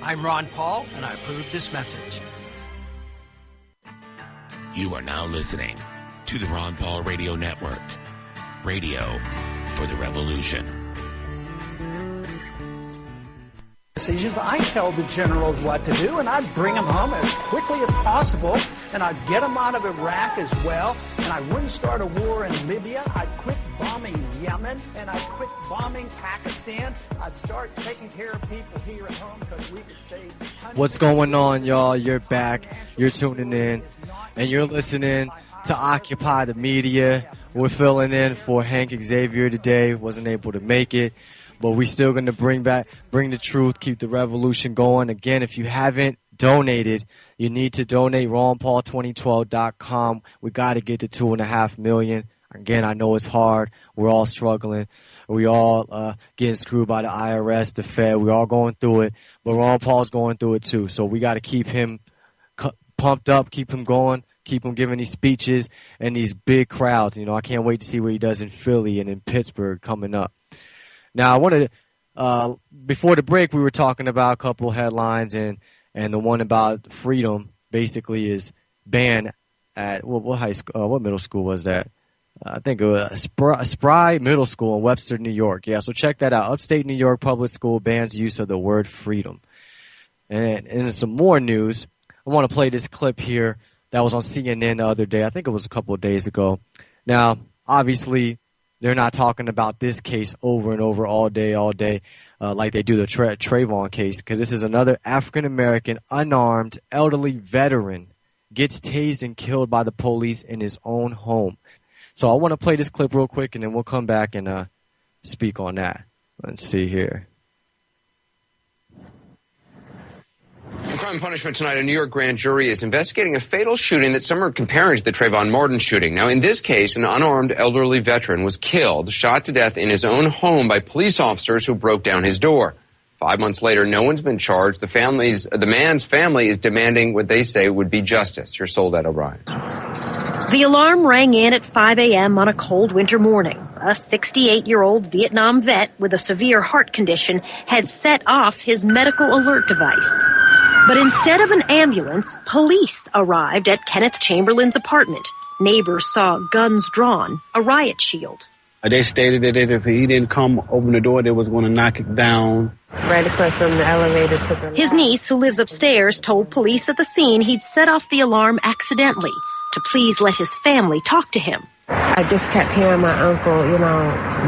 I'm Ron Paul, and I approve this message. You are now listening to the Ron Paul Radio Network. Radio for the revolution. Decisions. I tell the generals what to do, and I'd bring them home as quickly as possible, and I'd get them out of Iraq as well, and I wouldn't start a war in Libya. I'd quit bombing Yemen, and I'd quit bombing Pakistan. I'd start taking care of people here at home because we could save hundreds. What's going on, y'all? You're back. You're tuning in, and you're listening to Occupy the Media. We're filling in for Hank Xavier today. Wasn't able to make it. But we're still going to bring the truth, keep the revolution going. Again, if you haven't donated, you need to donate. RonPaul2012.com. We got to get to 2.5 million. Again, I know it's hard. We're all struggling. We all getting screwed by the IRS, the Fed. We're all going through it. But Ron Paul's going through it too. So we got to keep him pumped up, keep him going, keep him giving these speeches and these big crowds. You know, I can't wait to see what he does in Philly and in Pittsburgh coming up. Now, I wanted to, before the break, we were talking about a couple headlines, and the one about freedom basically is banned at what high school? What middle school was that? I think it was Spry Middle School in Webster, New York. Yeah, so check that out. Upstate New York Public School bans use of the word freedom. And some more news. I want to play this clip here that was on CNN the other day. I think it was a couple of days ago. Now, obviously, they're not talking about this case over and over all day, like they do the Trayvon case, because this is another African-American, unarmed, elderly veteran gets tased and killed by the police in his own home. So I want to play this clip real quick, and then we'll come back and speak on that. Let's see here. In Crime and Punishment tonight, a New York grand jury is investigating a fatal shooting that some are comparing to the Trayvon Martin shooting. Now, in this case, an unarmed elderly veteran was killed, shot to death in his own home by police officers who broke down his door. 5 months later, no one's been charged. The man's family is demanding what they say would be justice. Here's Soledad O'Brien. The alarm rang in at 5 a.m. on a cold winter morning. A 68-year-old Vietnam vet with a severe heart condition had set off his medical alert device. But instead of an ambulance, police arrived at Kenneth Chamberlain's apartment. Neighbors saw guns drawn, a riot shield. They stated that if he didn't come open the door, they was going to knock it down. Right across from the elevator to the... His niece, who lives upstairs, told police at the scene he'd set off the alarm accidentally to please let his family talk to him. I just kept hearing my uncle,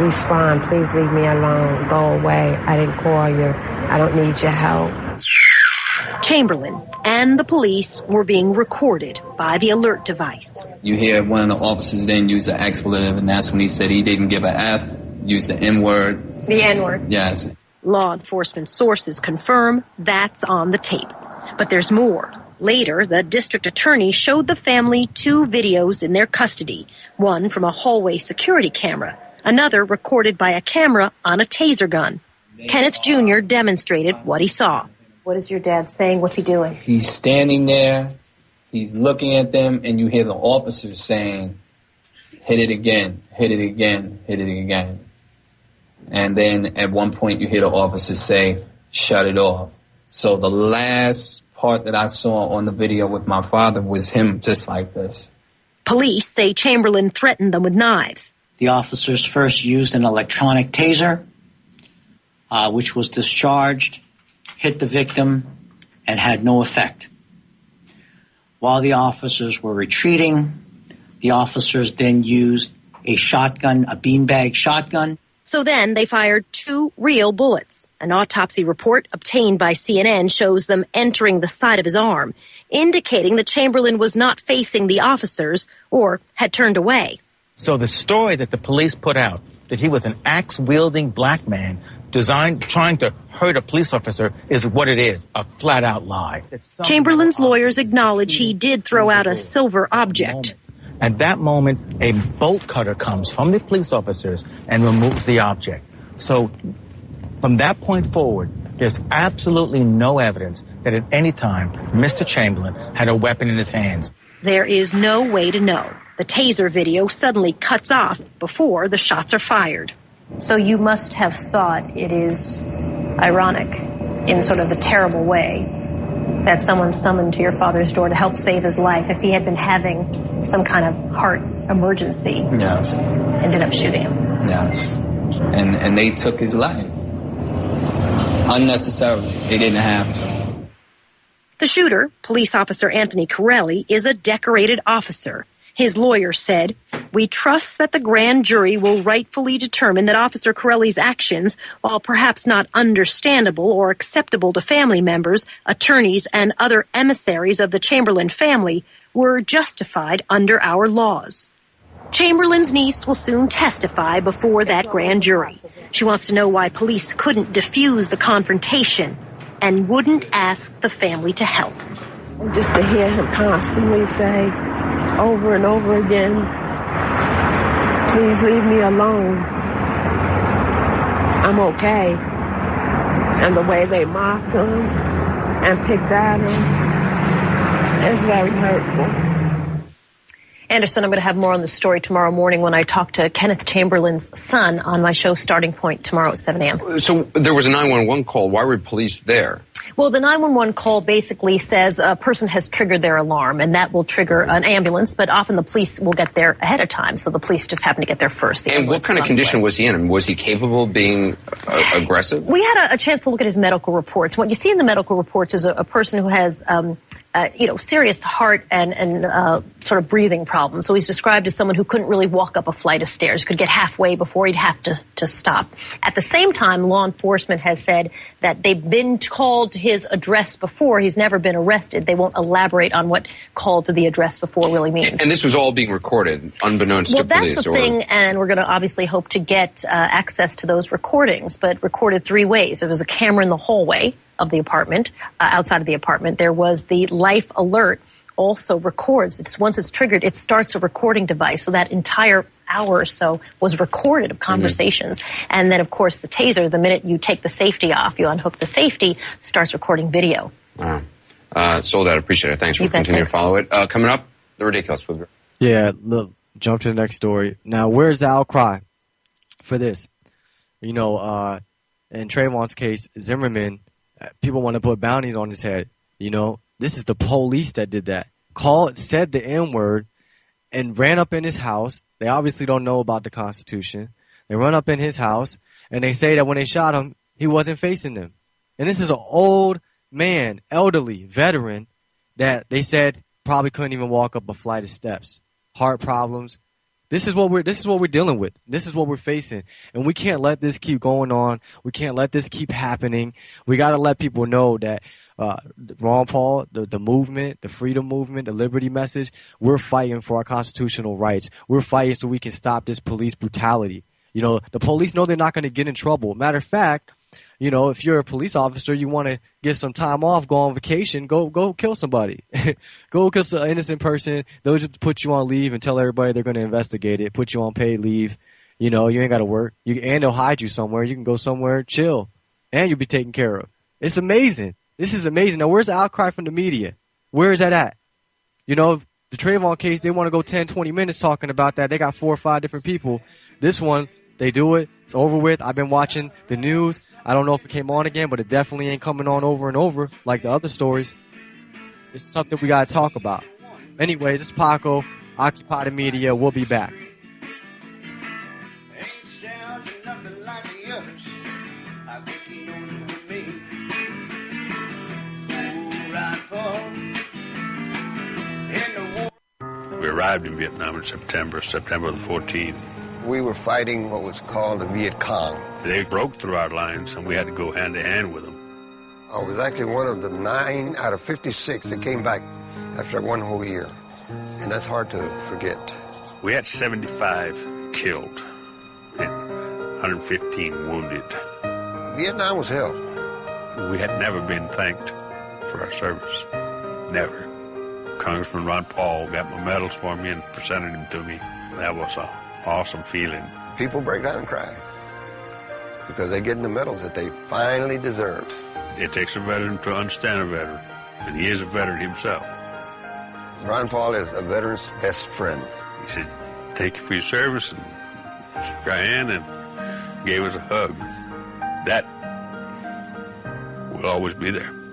respond, please leave me alone, go away, I didn't call you, I don't need your help. Chamberlain and the police were being recorded by the alert device. You hear one of the officers then use an expletive, and that's when he said he didn't give an F, used the N-word. The N-word? Yes. Law enforcement sources confirm that's on the tape. But there's more. Later, the district attorney showed the family 2 videos in their custody, one from a hallway security camera, another recorded by a camera on a taser gun. Kenneth Jr. demonstrated what he saw. What is your dad saying? What's he doing? He's standing there, he's looking at them, and you hear the officers saying, hit it again, hit it again, hit it again. And then at one point you hear the officers say, shut it off. So the last part that I saw on the video with my father was him just like this. Police say Chamberlain threatened them with knives. The officers first used an electronic taser, which was discharged, hit the victim, and had no effect. While the officers were retreating, the officers then used a shotgun, a beanbag shotgun. So then they fired 2 real bullets. An autopsy report obtained by CNN shows them entering the side of his arm, indicating that Chamberlain was not facing the officers or had turned away. So the story that the police put out, that he was an axe-wielding black man trying to hurt a police officer, is what it is, a flat-out lie. Chamberlain's lawyers acknowledge he did throw out a silver object. At that moment, a bolt cutter comes from the police officers and removes the object. So from that point forward, there's absolutely no evidence that at any time Mr. Chamberlain had a weapon in his hands. There is no way to know. The taser video suddenly cuts off before the shots are fired. So you must have thought it is ironic in sort of the terrible way that someone summoned to your father's door to help save his life if he had been having some kind of heart emergency. Yes. Ended up shooting him. Yes. And they took his life. Unnecessarily. They didn't have to. The shooter, police officer Anthony Corelli, is a decorated officer. His lawyer said, "We trust that the grand jury will rightfully determine that Officer Corelli's actions, while perhaps not understandable or acceptable to family members, attorneys, and other emissaries of the Chamberlain family, were justified under our laws." Chamberlain's niece will soon testify before that grand jury. She wants to know why police couldn't defuse the confrontation and wouldn't ask the family to help. Just to hear him constantly say over and over again, "Please leave me alone. I'm okay." And the way they mocked him and picked at him is very hurtful. Anderson, I'm going to have more on the story tomorrow morning when I talk to Kenneth Chamberlain's son on my show Starting Point tomorrow at 7 a.m. So there was a 911 call. Why were police there? Well, the 911 call basically says a person has triggered their alarm, and that will trigger an ambulance, but often the police will get there ahead of time, so the police just happen to get there first. And what kind of condition was he in? I mean, was he capable of being aggressive? We had a chance to look at his medical reports. What you see in the medical reports is a person who has serious heart and sort of breathing problems. So he's described as someone who couldn't really walk up a flight of stairs, could get halfway before he'd have to stop. At the same time, law enforcement has said that they've been called to his address before. He's never been arrested. They won't elaborate on what called to the address before really means. And this was all being recorded, unbeknownst to police? Well, that's the thing, and we're going to obviously hope to get access to those recordings, but recorded three ways. There was a camera in the hallway of the apartment, outside of the apartment. There was the life alert, also records. Once it's triggered, it starts a recording device. So that entire hour or so was recorded of conversations. Mm-hmm. And then, of course, the taser, the minute you take the safety off, you unhook the safety, starts recording video. Wow. Sold out. Appreciate it. Thanks for continuing to follow it. Coming up, the ridiculous. Yeah, look, jump to the next story. Now, where's the outcry for this? You know, in Trayvon's case, Zimmerman, people want to put bounties on his head. You know, this is the police that did that. Said the N-word and ran up in his house. They obviously don't know about the Constitution. They run up in his house and they say that when they shot him, he wasn't facing them. And this is an old man, elderly, veteran that they said probably couldn't even walk up a flight of steps. Heart problems. This is what we're dealing with. This is what we're facing. And we can't let this keep going on. We can't let this keep happening. We got to let people know that Ron Paul, the movement, the freedom movement, the liberty message, we're fighting for our constitutional rights. We're fighting so we can stop this police brutality. You know, the police know they're not going to get in trouble. Matter of fact, you know, if you're a police officer, you want to get some time off, go on vacation, go kill somebody. Go kill an innocent person. They'll just put you on leave and tell everybody they're going to investigate it, put you on paid leave. You know, you ain't got to work. And they'll hide you somewhere. You can go somewhere, chill, and you'll be taken care of. It's amazing. This is amazing. Now, where's the outcry from the media? Where is that at? You know, the Trayvon case, they want to go 10, 20 minutes talking about that. They got 4 or 5 different people. This one, they do it. It's over with. I've been watching the news. I don't know if it came on again, but it definitely ain't coming on over and over like the other stories. It's something we got to talk about. Anyways, it's Paco, Occupy the Media. We'll be back. We arrived in Vietnam in September the 14th. We were fighting what was called the Viet Cong. They broke through our lines, and we had to go hand-to-hand with them. I was actually one of the 9 out of 56 that came back after 1 whole year. And that's hard to forget. We had 75 killed and 115 wounded. Vietnam was hell. We had never been thanked for our service. Never. Congressman Ron Paul got my medals for me and presented them to me. That was an awesome feeling. People break down and cry because they're getting the medals that they finally deserved. It takes a veteran to understand a veteran, and he is a veteran himself. Ron Paul is a veteran's best friend. He said, "Thank you for your service," and shook our hand and gave us a hug. That will always be there.